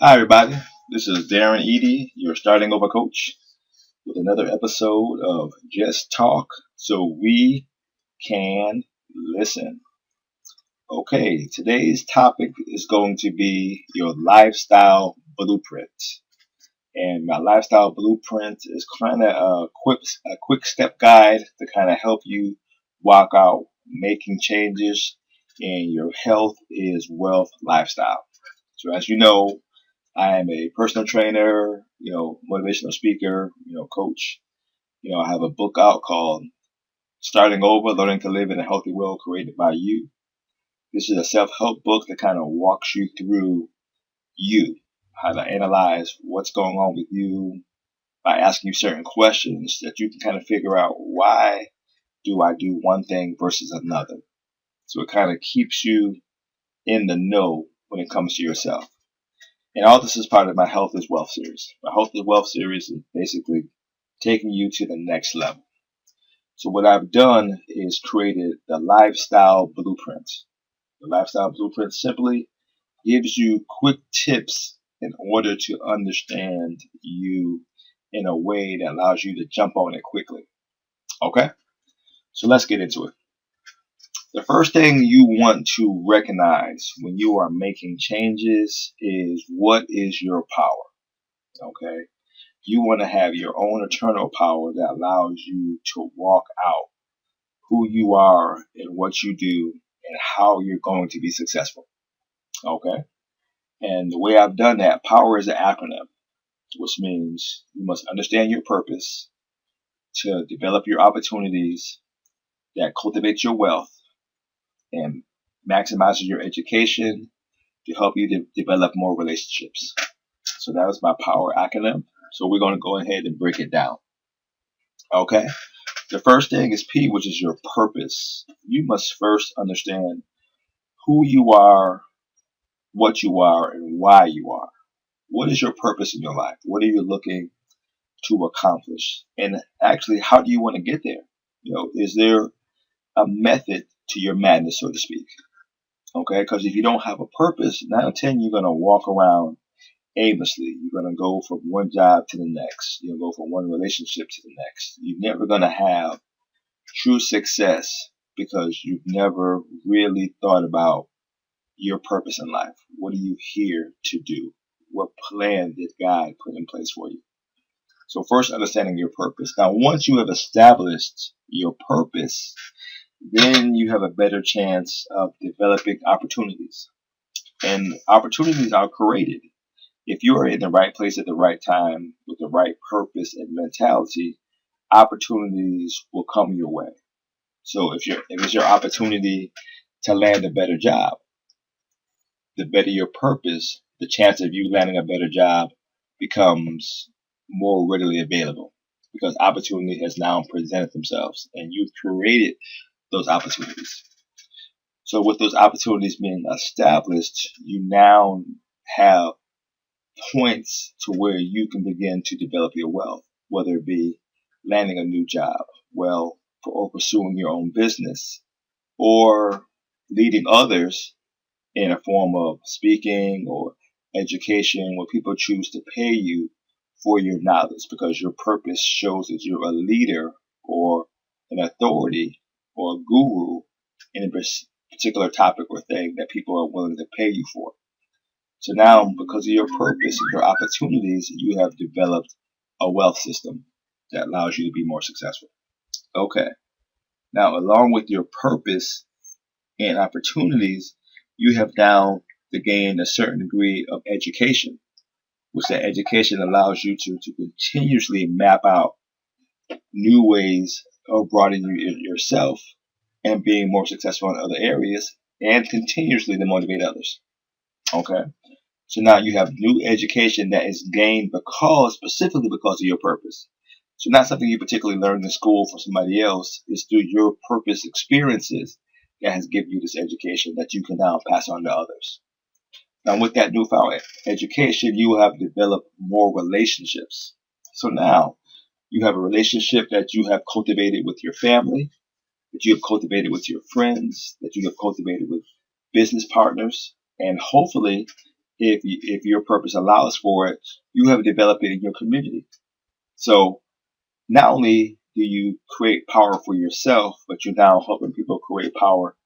Hi, everybody. This is Darren Eady, your starting over coach, with another episode of Just Talk So We Can Listen. Okay, today's topic is going to be your lifestyle blueprint. And my lifestyle blueprint is kind of a quick step guide to kind of help you walk out making changes in your health is wealth lifestyle. So as you know, I am a personal trainer, motivational speaker, coach. I have a book out called Starting Over, Learning to Live in a Healthy World created by you. This is a self-help book that kind of walks you through how to analyze what's going on with you by asking you certain questions that you can kind of figure out why do I do one thing versus another. So it kind of keeps you in the know when it comes to yourself. And all this is part of my Health is Wealth series. My Health is Wealth series is basically taking you to the next level. So what I've done is created the Lifestyle Blueprint. The Lifestyle Blueprint simply gives you quick tips in order to understand you in a way that allows you to jump on it quickly. Okay? So let's get into it. The first thing you want to recognize when you are making changes is what is your power. Okay? You want to have your own internal power that allows you to walk out who you are and what you do and how you're going to be successful. Okay? And the way I've done that, power is an acronym, which means you must understand your purpose to develop your opportunities that cultivate your wealth and maximizes your education to help you develop more relationships. So that was my power acronym. So we're going to go ahead and break it down. Okay? The first thing is P, which is your purpose. You must first understand who you are, what you are, and why you are. What is your purpose in your life? What are you looking to accomplish? And actually, how do you want to get there? Is there a method to your madness, so to speak? Okay, because if you don't have a purpose, 9 out of 10, you're going to walk around aimlessly. You're going to go from one job to the next. You'll go from one relationship to the next. You're never going to have true success because you've never really thought about your purpose in life. What are you here to do? What plan did God put in place for you? So first, understanding your purpose. Now, once you have established your purpose, then you have a better chance of developing opportunities. And opportunities are created. If you are in the right place at the right time with the right purpose and mentality, opportunities will come your way. So if it's your opportunity to land a better job, the better your purpose, the chance of you landing a better job becomes more readily available because opportunity has now presented themselves and you've created those opportunities. So with those opportunities being established, you now have points to where you can begin to develop your wealth, whether it be landing a new job, or pursuing your own business, or leading others in a form of speaking or education where people choose to pay you for your knowledge because your purpose shows that you're a leader or an authority or a guru in a particular topic or thing that people are willing to pay you for. So now, because of your purpose and your opportunities, you have developed a wealth system that allows you to be more successful. Okay. Now, along with your purpose and opportunities, you have now to gain a certain degree of education, which that education allows you to continuously map out new ways of broadening yourself and being more successful in other areas and continuously to motivate others. Okay. So now you have new education that is gained specifically because of your purpose. So not something you particularly learned in school from somebody else. It's through your purpose experiences that has given you this education that you can now pass on to others. Now with that newfound education, you have developed more relationships. So now you have a relationship that you have cultivated with your family, that you have cultivated with your friends, that you have cultivated with business partners, and hopefully if your purpose allows for it, you have developed it in your community. So not only do you create power for yourself, but you're now helping people create power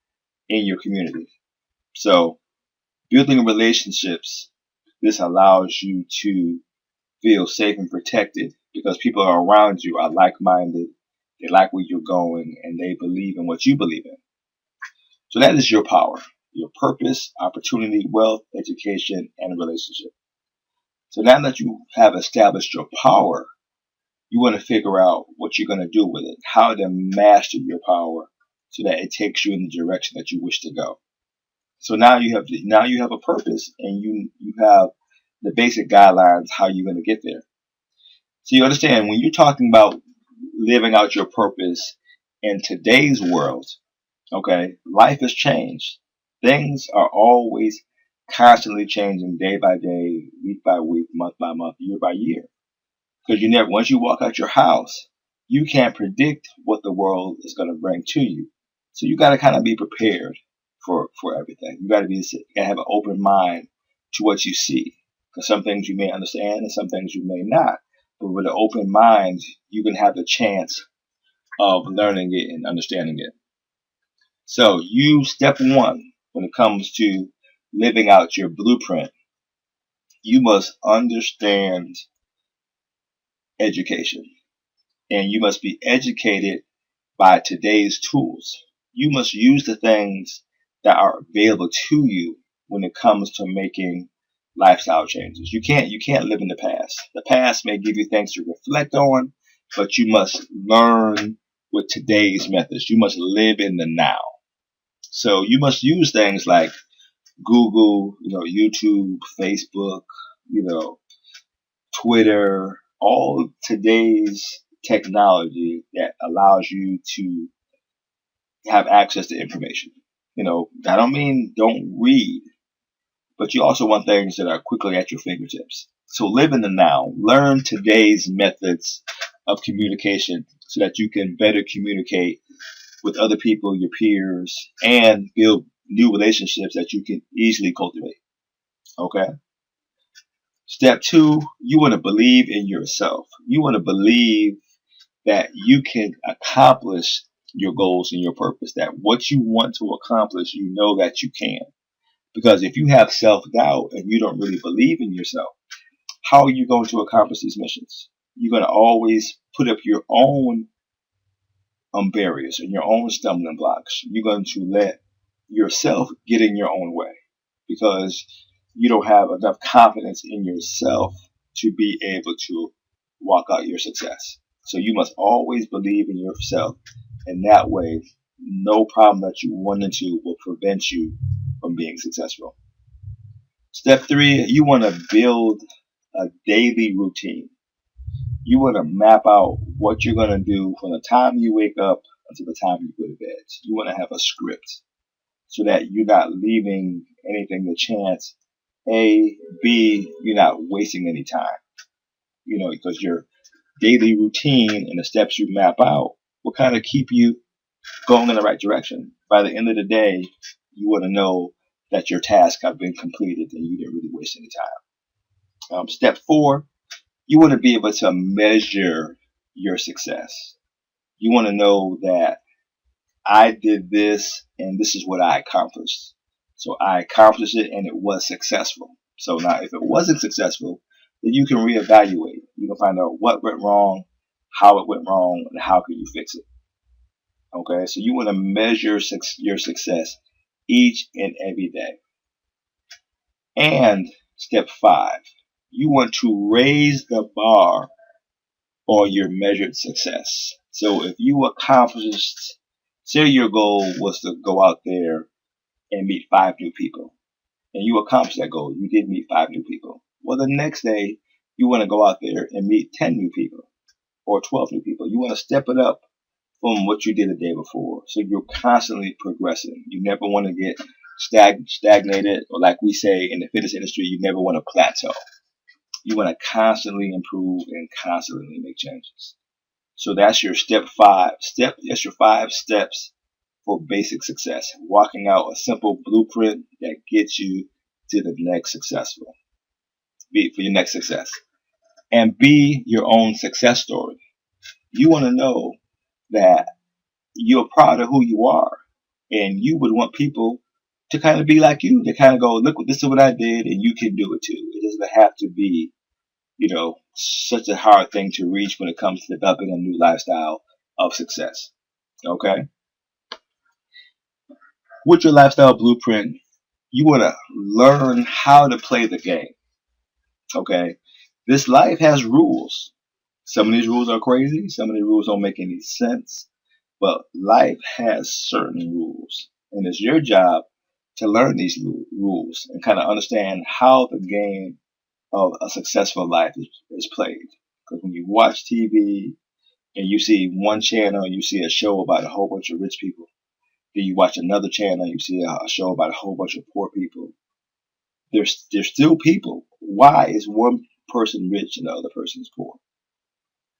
in your community. So building relationships, this allows you to feel safe and protected because people around you are like-minded. They like where you're going and they believe in what you believe in. So that is your power, your purpose, opportunity, wealth, education, and relationship. So now that you have established your power, you want to figure out what you're going to do with it, how to master your power so that it takes you in the direction that you wish to go. So now you have a purpose and you have the basic guidelines how you're going to get there. So you understand when you're talking about living out your purpose in today's world, okay, life has changed. Things are always constantly changing day by day, week by week, month by month, year by year. Because once you walk out your house, you can't predict what the world is going to bring to you. So you got to kind of be prepared for everything. You got to have an open mind to what you see. Because some things you may understand and some things you may not. But with an open mind, you can have the chance of learning it and understanding it. So step one, when it comes to living out your blueprint, you must understand education. And you must be educated by today's tools. You must use the things that are available to you when it comes to making lifestyle changes. You can't live in the past. The past may give you things to reflect on, but you must learn with today's methods. You must live in the now. So you must use things like Google, YouTube, Facebook, Twitter, all today's technology that allows you to have access to information. I don't mean don't read, but you also want things that are quickly at your fingertips. So live in the now. Learn today's methods of communication so that you can better communicate with other people, your peers, and build new relationships that you can easily cultivate. Okay? Step two, you want to believe in yourself. You want to believe that you can accomplish your goals and your purpose, that what you want to accomplish, you know that you can. Because if you have self-doubt and you don't really believe in yourself, how are you going to accomplish these missions? You're going to always put up your own barriers and your own stumbling blocks. You're going to let yourself get in your own way because you don't have enough confidence in yourself to be able to walk out your success. So you must always believe in yourself, and that way, no problem that you run into will prevent you from being successful. Step three, you want to build a daily routine. You want to map out what you're going to do from the time you wake up until the time you go to bed. You want to have a script so that you're not leaving anything to chance. A, B, you're not wasting any time. Because your daily routine and the steps you map out will kind of keep you going in the right direction. By the end of the day, you want to know that your tasks have been completed and you didn't really waste any time. Step four, you want to be able to measure your success. You want to know that I did this and this is what I accomplished. So I accomplished it and it was successful. So now if it wasn't successful, then you can reevaluate. You can find out what went wrong, how it went wrong, and how can you fix it. Okay, so you want to measure your success each and every day. And step five, you want to raise the bar on your measured success. So if you accomplished, say your goal was to go out there and meet 5 new people, and you accomplished that goal, you did meet 5 new people. Well, the next day, you want to go out there and meet 10 new people or 12 new people. You want to step it up from what you did the day before. So you're constantly progressing. You never want to get stagnated, or like we say in the fitness industry, you never want to plateau. You want to constantly improve and constantly make changes. So that's your step five. That's your 5 steps for basic success. Walking out a simple blueprint that gets you to the next successful. Be for your next success. And be your own success story. You want to know that you're proud of who you are, and you would want people to kind of be like you, to kind of go, look, this is what I did, and you can do it too. It doesn't have to be, such a hard thing to reach when it comes to developing a new lifestyle of success. Okay? With your lifestyle blueprint, you want to learn how to play the game. Okay? This life has rules. Some of these rules are crazy. Some of the rules don't make any sense. But life has certain rules. And it's your job to learn these rules and kind of understand how the game of a successful life is played. Because when you watch TV and you see one channel, you see a show about a whole bunch of rich people. Then you watch another channel, you see a show about a whole bunch of poor people. There's still people. Why is one person rich and the other person is poor?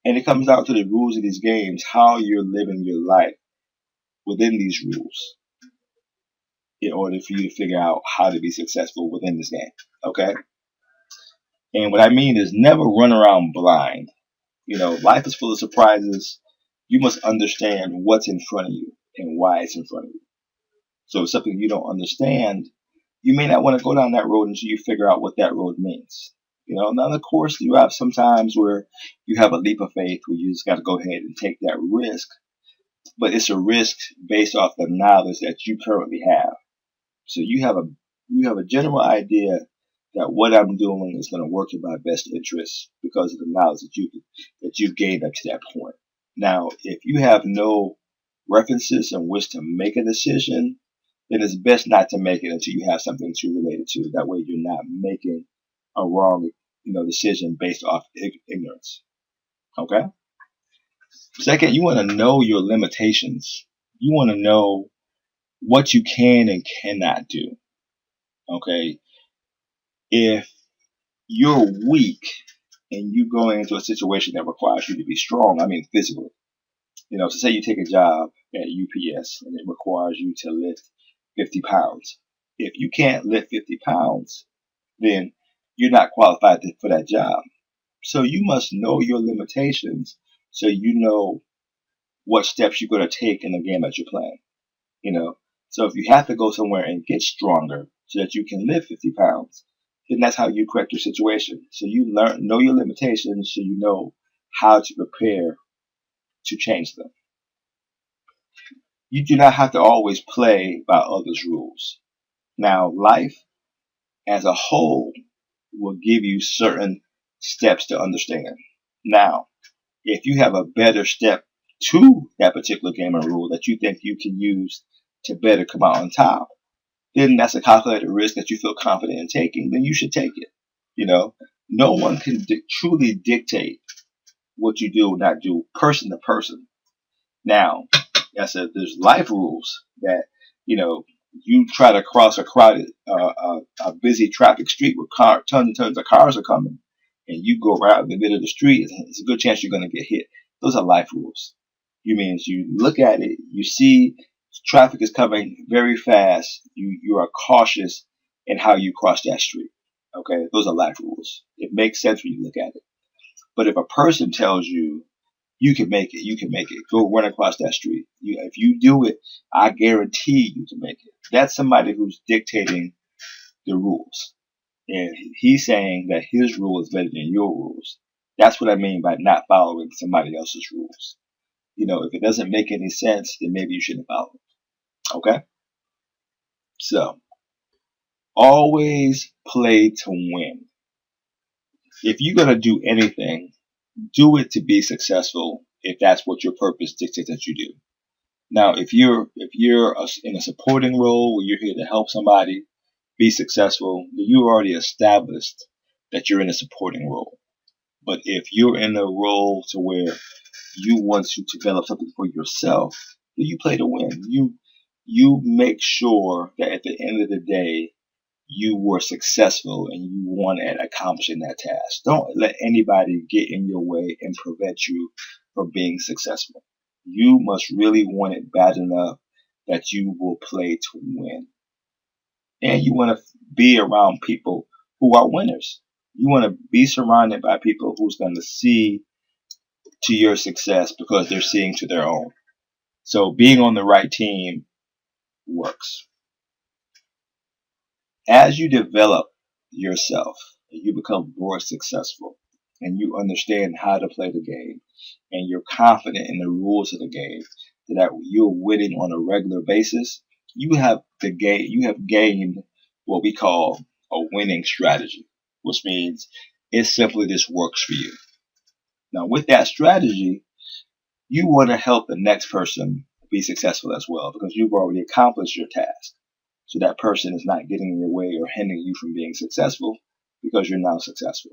And it comes down to the rules of these games, how you're living your life within these rules in order for you to figure out how to be successful within this game. Okay? And what I mean is never run around blind. Life is full of surprises. You must understand what's in front of you and why it's in front of you. So if something you don't understand, you may not want to go down that road until you figure out what that road means. Now of course you have some times where you have a leap of faith where you just got to go ahead and take that risk, but it's a risk based off the knowledge that you currently have. So you have a general idea that what I'm doing is going to work in my best interest because of the knowledge that you've gained up to that point. Now, if you have no references in which to make a decision, then it's best not to make it until you have something to relate it to. That way, you're not making a wrong, decision based off ignorance. Okay. Second, you want to know your limitations. You want to know what you can and cannot do. Okay. If you're weak and you go into a situation that requires you to be strong, I mean physically. So say you take a job at UPS and it requires you to lift 50 pounds. If you can't lift 50 pounds, then you're not qualified for that job. So you must know your limitations so you know what steps you're going to take in the game that you're playing. So if you have to go somewhere and get stronger so that you can lift 50 pounds, then that's how you correct your situation. So you know your limitations so you know how to prepare to change them. You do not have to always play by others' rules. Now, life as a whole will give you certain steps to understand. Now, if you have a better step to that particular game or rule that you think you can use to better come out on top, then that's a calculated risk that you feel confident in taking, then you should take it. No one can truly dictate what you do or not do person to person. Now, I said there's life rules that, you try to cross a crowded, a busy traffic street where tons and tons of cars are coming, and you go right in the middle of the street, it's a good chance you're going to get hit. Those are life rules. Means you look at it, you see traffic is coming very fast. You are cautious in how you cross that street. Okay, those are life rules. It makes sense when you look at it. But if a person tells you you can make it, you can make it. Go run across that street. If you do it, I guarantee you can make it. That's somebody who's dictating the rules. And he's saying that his rule is better than your rules. That's what I mean by not following somebody else's rules. If it doesn't make any sense, then maybe you shouldn't follow it. Okay? So, always play to win. If you're going to do anything, do it to be successful if that's what your purpose dictates that you do. Now, if you're in a supporting role where you're here to help somebody be successful, then you already established that you're in a supporting role. But if you're in a role to where you want to develop something for yourself, then you play to win. You make sure that at the end of the day, you were successful and you won at accomplishing that task. Don't let anybody get in your way and prevent you from being successful. You must really want it bad enough that you will play to win. And you want to be around people who are winners. You want to be surrounded by people who's going to see to your success because they're seeing to their own. So being on the right team works. As you develop yourself, you become more successful and you understand how to play the game and you're confident in the rules of the game that you're winning on a regular basis, you have gained what we call a winning strategy, which means it simply just works for you. Now with that strategy, you want to help the next person be successful as well because you've already accomplished your task. So that person is not getting in your way or hindering you from being successful because you're now successful.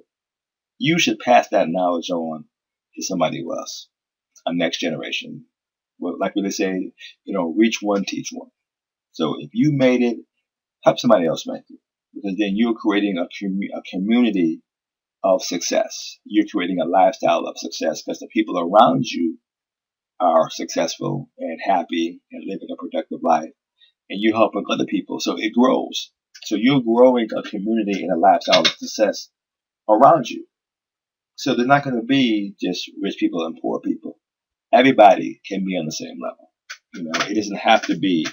You should pass that knowledge on to somebody else, a next generation. Well, like they say, reach one, teach one. So if you made it, help somebody else make it. Because then you're creating a community of success. You're creating a lifestyle of success because the people around you are successful and happy and living a productive life. And you're helping other people. So it grows. So you're growing a community and a lifestyle of success around you. So they're not going to be just rich people and poor people. Everybody can be on the same level. It doesn't have to be,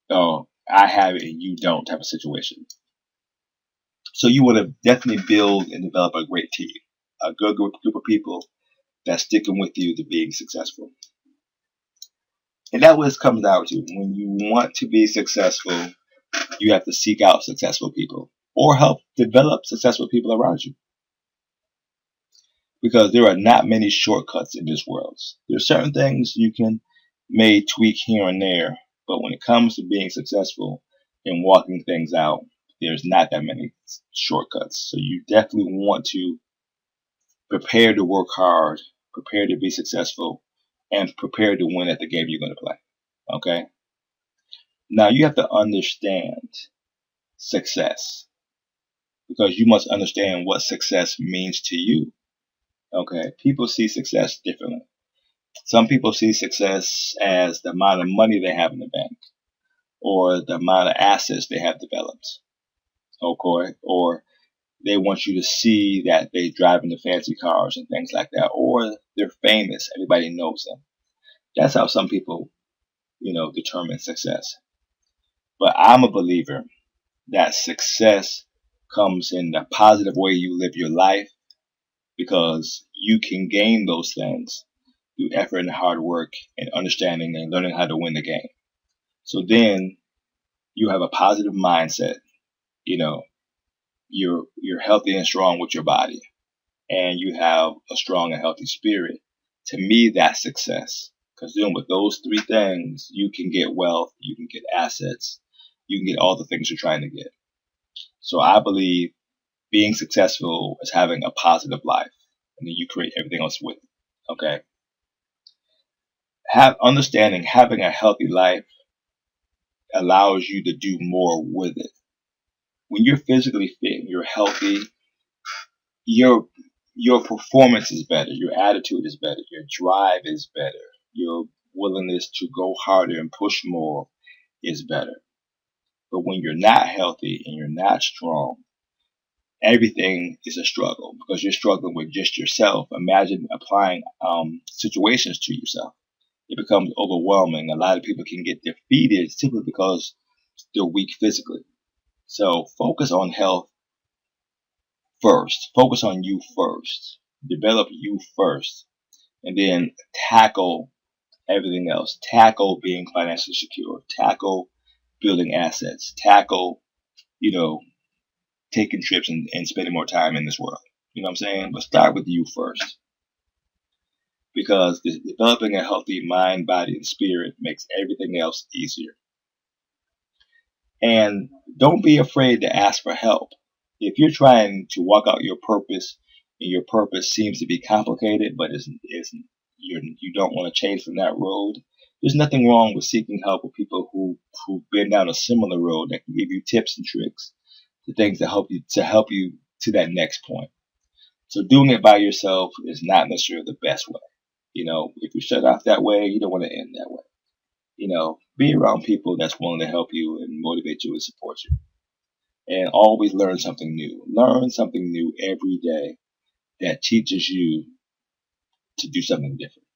oh, I have it and you don't type of situation. So you want to definitely build and develop a great team, a good group of people that's sticking with you to being successful. And that what it comes down to. When you want to be successful, you have to seek out successful people or help develop successful people around you. Because there are not many shortcuts in this world. There are certain things you may tweak here and there, but when it comes to being successful and walking things out, there's not that many shortcuts. So you definitely want to prepare to work hard, prepare to be successful, and prepare to win at the game you're going to play. Okay? Now you have to understand success because you must understand what success means to you. Okay? People see success differently. Some people see success as the amount of money they have in the bank or the amount of assets they have developed. Okay? Or they want you to see that they drive in the fancy cars and things like that. Or they're famous. Everybody knows them. That's how some people, determine success. But I'm a believer that success comes in the positive way you live your life because you can gain those things through effort and hard work and understanding and learning how to win the game. So then you have a positive mindset. You're healthy and strong with your body, and you have a strong and healthy spirit. To me, that's success. Because then with those three things, you can get wealth, you can get assets, you can get all the things you're trying to get. So I believe being successful is having a positive life, and then you create everything else with it. Okay. Understanding having a healthy life allows you to do more with it. When you're physically fit, you're healthy, your performance is better, your attitude is better, your drive is better, your willingness to go harder and push more is better. But when you're not healthy and you're not strong, everything is a struggle because you're struggling with just yourself. Imagine applying situations to yourself. It becomes overwhelming. A lot of people can get defeated simply because they're weak physically. So focus on health first. Focus on you first. Develop you first. And then tackle everything else. Tackle being financially secure. Tackle building assets. Tackle, taking trips and spending more time in this world. You know what I'm saying? But start with you first. Because developing a healthy mind, body, and spirit makes everything else easier. And don't be afraid to ask for help. If you're trying to walk out your purpose and your purpose seems to be complicated, but you don't want to change from that road, there's nothing wrong with seeking help with people who've been down a similar road that can give you tips and tricks, the things that help you to that next point. So doing it by yourself is not necessarily the best way. If you start off that way, you don't want to end that way. Be around people that's willing to help you and motivate you and support you. And always learn something new. Learn something new every day that teaches you to do something different.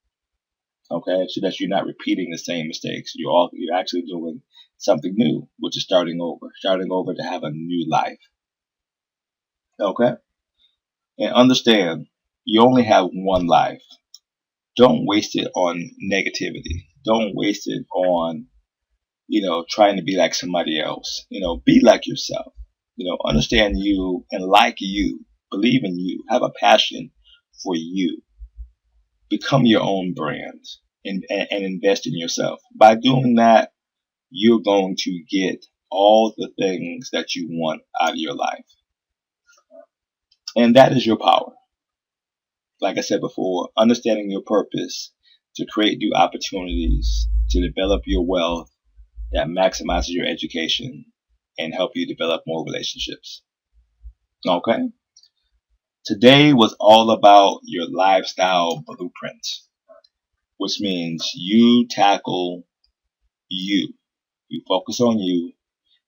Okay, so that you're not repeating the same mistakes. You're actually doing something new, which is starting over to have a new life. Okay, and understand you only have one life. Don't waste it on negativity. Don't waste it on trying to be like somebody else. Be like yourself. Understand you and like you. Believe in you. Have a passion for you. Become your own brand and invest in yourself. By doing that, you're going to get all the things that you want out of your life. And that is your power. Like I said before, understanding your purpose to create new opportunities, to develop your wealth that maximizes your education and help you develop more relationships. Okay? Today was all about your lifestyle blueprint, which means you tackle you. You focus on you.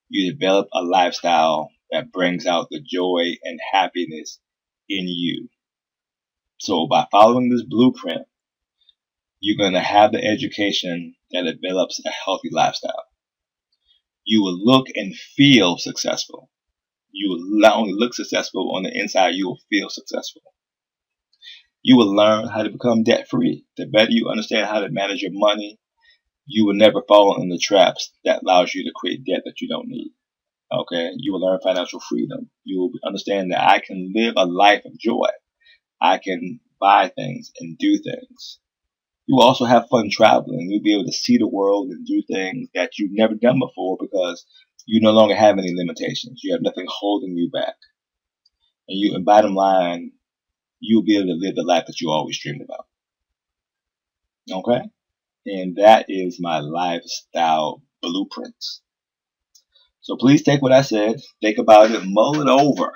You develop a lifestyle that brings out the joy and happiness in you. So by following this blueprint, you're going to have the education that develops a healthy lifestyle. You will look and feel successful. You will not only look successful on the inside, you will feel successful. You will learn how to become debt free. The better you understand how to manage your money, you will never fall in the traps that allows you to create debt that you don't need. Okay, you will learn financial freedom. You will understand that I can live a life of joy. I can buy things and do things. You will also have fun traveling. You'll be able to see the world and do things that you've never done before because you no longer have any limitations. You have nothing holding you back. And bottom line, you'll be able to live the life that you always dreamed about. Okay? And that is my lifestyle blueprint. So please take what I said, think about it, mull it over,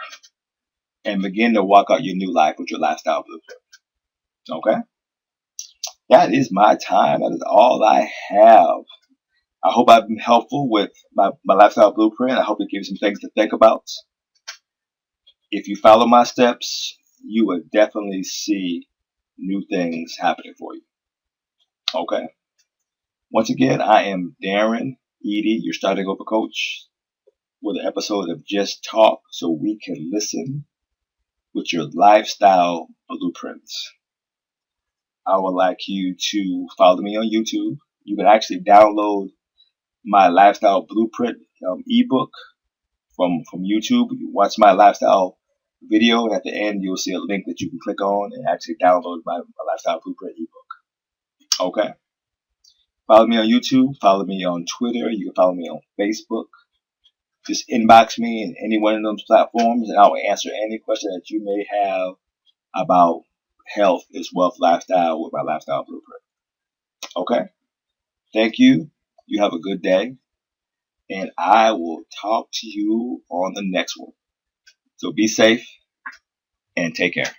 and begin to walk out your new life with your lifestyle blueprint. Okay? That is my time. That is all I have. I hope I've been helpful with my lifestyle blueprint. I hope it gives you some things to think about. If you follow my steps, you will definitely see new things happening for you. Okay? Once again, I am Darren Eady, your starting over coach, with an episode of Just Talk so we can listen with your lifestyle blueprints. I would like you to follow me on YouTube. You can actually download my lifestyle blueprint ebook from YouTube. You watch my lifestyle video, and at the end you'll see a link that you can click on and actually download my lifestyle blueprint ebook. Okay. Follow me on YouTube. Follow me on Twitter. You can follow me on Facebook. Just inbox me in any one of those platforms, and I'll answer any question that you may have about health is wealth lifestyle with my lifestyle blueprint. Okay. Thank you. You have a good day. And I will talk to you on the next one. So be safe and take care.